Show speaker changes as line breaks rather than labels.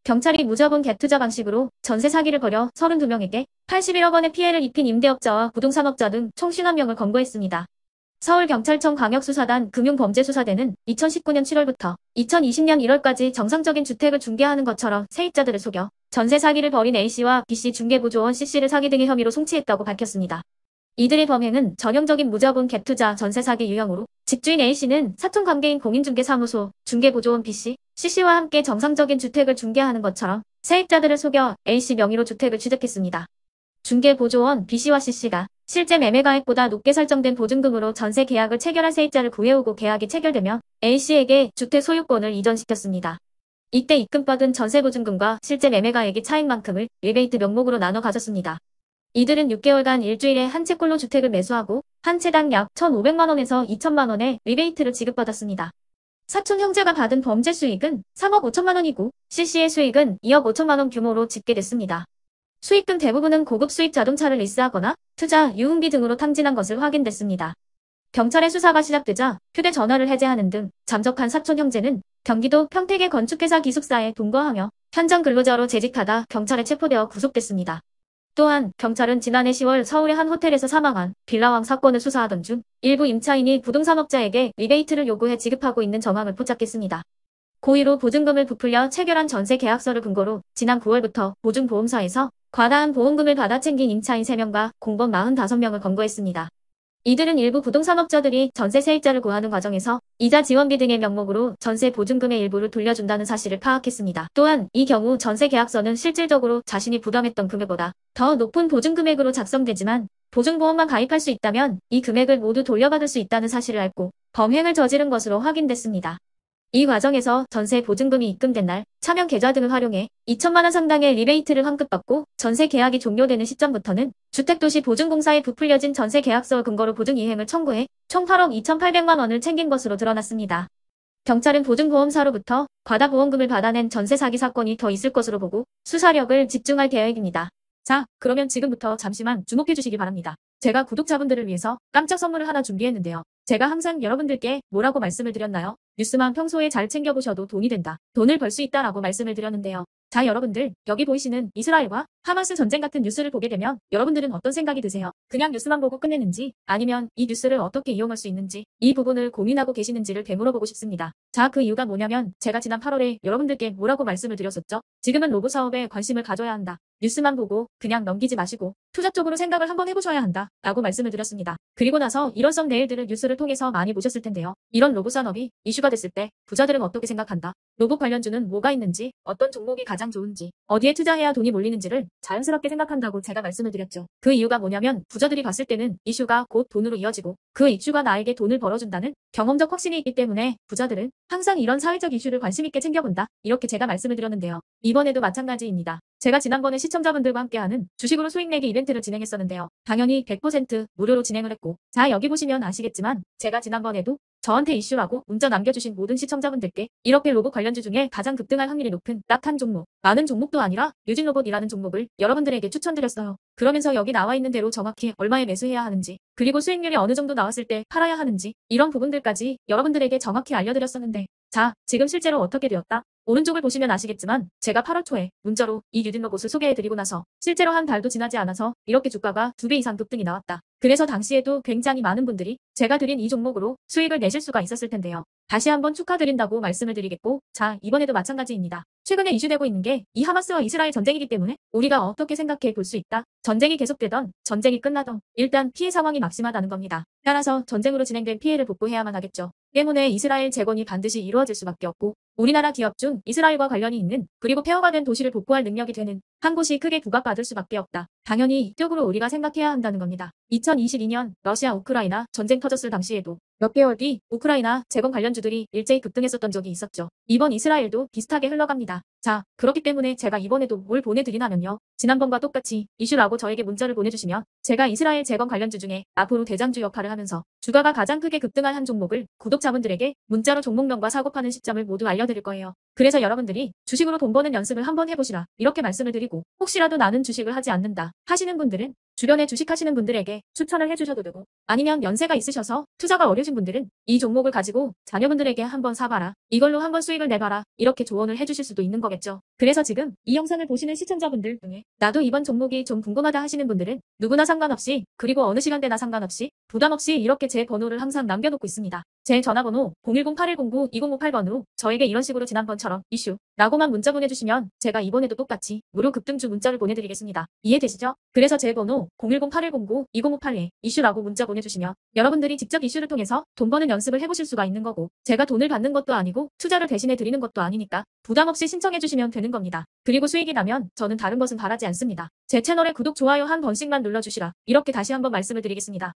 경찰이 무자본 갭 투자 방식으로 전세 사기를 벌여 32명에게 81억 원의 피해를 입힌 임대업자와 부동산업자 등 총 50명을 검거했습니다. 서울경찰청 광역수사단 금융범죄수사대는 2019년 7월부터 2020년 1월까지 정상적인 주택을 중개하는 것처럼 세입자들을 속여 전세 사기를 벌인 A씨와 B씨 중개보조원 C씨를 사기 등의 혐의로 송치했다고 밝혔습니다. 이들의 범행은 전형적인 무자본 갭투자 전세 사기 유형으로 집주인 A씨는 사촌관계인 공인중개사무소 중개보조원 B씨, C씨와 함께 정상적인 주택을 중개하는 것처럼 세입자들을 속여 A씨 명의로 주택을 취득했습니다. 중개보조원 B씨와 C씨가 실제 매매가액보다 높게 설정된 보증금으로 전세 계약을 체결한 세입자를 구해오고 계약이 체결되면 A씨에게 주택 소유권을 이전시켰습니다. 이때 입금받은 전세보증금과 실제 매매가액의 차익만큼을 리베이트 명목으로 나눠 가졌습니다. 이들은 6개월간 일주일에 한 채꼴로 주택을 매수하고 한 채당 약 1,500만 원에서 2천만 원의 리베이트를 지급받았습니다. 사촌 형제가 받은 범죄 수익은 3억 5천만 원이고 C씨의 수익은 2억 5천만 원 규모로 집계됐습니다. 수익금 대부분은 고급 수입 자동차를 리스하거나 투자, 유흥비 등으로 탕진한 것을 확인됐습니다. 경찰의 수사가 시작되자 휴대전화를 해제하는 등 잠적한 사촌 형제는 경기도 평택의 건축회사 기숙사에 동거하며 현장 근로자로 재직하다 경찰에 체포되어 구속됐습니다. 또한 경찰은 지난해 10월 서울의 한 호텔에서 사망한 빌라왕 사건을 수사하던 중 일부 임차인이 부동산업자에게 리베이트를 요구해 지급하고 있는 정황을 포착했습니다. 고의로 보증금을 부풀려 체결한 전세 계약서를 근거로 지난 9월부터 보증보험사에서 과다한 보험금을 받아 챙긴 임차인 3명과 공범 45명을 검거했습니다. 이들은 일부 부동산업자들이 전세 세입자를 구하는 과정에서 이자 지원비 등의 명목으로 전세 보증금의 일부를 돌려준다는 사실을 파악했습니다. 또한 이 경우 전세 계약서는 실질적으로 자신이 부담했던 금액보다 더 높은 보증금액으로 작성되지만 보증보험만 가입할 수 있다면 이 금액을 모두 돌려받을 수 있다는 사실을 알고 범행을 저지른 것으로 확인됐습니다. 이 과정에서 전세 보증금이 입금된 날 차명 계좌 등을 활용해 2천만 원 상당의 리베이트를 환급받고 전세 계약이 종료되는 시점부터는 주택도시 보증공사에 부풀려진 전세 계약서 근거로 보증 이행을 청구해 총 8억 2,800만 원을 챙긴 것으로 드러났습니다. 경찰은 보증보험사로부터 과다보험금을 받아낸 전세 사기 사건이 더 있을 것으로 보고 수사력을 집중할 계획입니다.
자, 그러면 지금부터 잠시만 주목해 주시기 바랍니다. 제가 구독자분들을 위해서 깜짝 선물을 하나 준비했는데요. 제가 항상 여러분들께 뭐라고 말씀을 드렸나요? 뉴스만 평소에 잘 챙겨보셔도 돈이 된다. 돈을 벌 수 있다라고 말씀을 드렸는데요. 자, 여러분들, 여기 보이시는 이스라엘과 하마스 전쟁 같은 뉴스를 보게 되면 여러분들은 어떤 생각이 드세요? 그냥 뉴스만 보고 끝내는지 아니면 이 뉴스를 어떻게 이용할 수 있는지 이 부분을 고민하고 계시는지를 되물어보고 싶습니다. 자, 그 이유가 뭐냐면 제가 지난 8월에 여러분들께 뭐라고 말씀을 드렸었죠? 지금은 로봇 사업에 관심을 가져야 한다. 뉴스만 보고 그냥 넘기지 마시고 투자 쪽으로 생각을 한번 해보셔야 한다 라고 말씀을 드렸습니다. 그리고 나서 이런 썸네일들을 뉴스를 통해서 많이 보셨을 텐데요. 이런 로봇 산업이 이슈가 됐을 때 부자들은 어떻게 생각한다? 로봇 관련주는 뭐가 있는지, 어떤 종목이 가장 좋은지, 어디에 투자해야 돈이 몰리는지를 자연스럽게 생각한다고 제가 말씀을 드렸죠. 그 이유가 뭐냐면 부자들이 봤을 때는 이슈가 곧 돈으로 이어지고 그 이슈가 나에게 돈을 벌어준다는 경험적 확신이 있기 때문에 부자들은 항상 이런 사회적 이슈를 관심 있게 챙겨본다. 이렇게 제가 말씀을 드렸는데요. 이번에도 마찬가지입니다. 제가 지난번에 시청자분들과 함께하는 주식으로 수익 내기 이벤트를 진행했었는데요. 당연히 100% 무료로 진행을 했고 자, 여기 보시면 아시겠지만 제가 지난번에도 저한테 이슈라고 문자 남겨주신 모든 시청자분들께 이렇게 로봇 관련주 중에 가장 급등할 확률이 높은 딱 한 종목, 많은 종목도 아니라 뉴진로봇이라는 종목을 여러분들에게 추천드렸어요. 그러면서 여기 나와 있는 대로 정확히 얼마에 매수해야 하는지, 그리고 수익률이 어느 정도 나왔을 때 팔아야 하는지 이런 부분들까지 여러분들에게 정확히 알려드렸었는데 자, 지금 실제로 어떻게 되었다? 오른쪽을 보시면 아시겠지만 제가 8월 초에 문자로 이 뉴진로봇을 소개해드리고 나서 실제로 한 달도 지나지 않아서 이렇게 주가가 2배 이상 급등이 나왔다. 그래서 당시에도 굉장히 많은 분들이 제가 드린 이 종목으로 수익을 내실 수가 있었을 텐데요. 다시 한번 축하드린다고 말씀을 드리겠고 자, 이번에도 마찬가지입니다. 최근에 이슈되고 있는 게 이 하마스와 이스라엘 전쟁이기 때문에 우리가 어떻게 생각해 볼 수 있다. 전쟁이 계속되던 전쟁이 끝나던 일단 피해 상황이 막심하다는 겁니다. 따라서 전쟁으로 진행된 피해를 복구해야만 하겠죠. 때문에 이스라엘 재건이 반드시 이루어질 수밖에 없고 우리나라 기업 중 이스라엘과 관련이 있는 그리고 폐허가 된 도시를 복구할 능력이 되는 한 곳이 크게 부각받을 수밖에 없다. 당연히 이쪽으로 우리가 생각해야 한다는 겁니다. 2022년 러시아 우크라이나 전쟁 터졌을 당시에도 몇 개월 뒤 우크라이나 재건 관련주들이 일제히 급등했었던 적이 있었죠. 이번 이스라엘도 비슷하게 흘러갑니다. 자, 그렇기 때문에 제가 이번에도 뭘 보내드리냐면요. 지난번과 똑같이 이슈라고 저에게 문자를 보내주시면 제가 이스라엘 재건 관련주 중에 앞으로 대장주 역할을 하면서 주가가 가장 크게 급등할 한 종목을 구독자분들에게 문자로 종목명과 사고파는 시점을 모두 알려드릴 거예요. 그래서 여러분들이 주식으로 돈 버는 연습을 한번 해보시라 이렇게 말씀을 드리고 혹시라도 나는 주식을 하지 않는다 하시는 분들은 주변에 주식하시는 분들에게 추천을 해주셔도 되고, 아니면 연세가 있으셔서 투자가 어려우신 분들은 이 종목을 가지고 자녀분들에게 한번 사봐라, 이걸로 한번 수익을 내봐라, 이렇게 조언을 해주실 수도 있는 거겠죠. 그래서 지금 이 영상을 보시는 시청자분들 중에 나도 이번 종목이 좀 궁금하다 하시는 분들은 누구나 상관없이, 그리고 어느 시간대나 상관없이 부담 없이 이렇게 제 번호를 항상 남겨놓고 있습니다. 제 전화번호 010-8109-2058번으로 저에게 이런 식으로 지난번처럼 이슈 라고만 문자 보내주시면 제가 이번에도 똑같이 무료 급등주 문자를 보내드리겠습니다. 이해되시죠? 그래서 제 번호 010-8109-2058에 이슈라고 문자 보내주시면 여러분들이 직접 이슈를 통해서 돈 버는 연습을 해보실 수가 있는 거고, 제가 돈을 받는 것도 아니고 투자를 대신해 드리는 것도 아니니까 부담 없이 신청해 주시면 되는 겁니다. 그리고 수익이 나면 저는 다른 것은 바라지 않습니다. 제 채널에 구독, 좋아요 한 번씩만 눌러주시라, 이렇게 다시 한번 말씀을 드리겠습니다.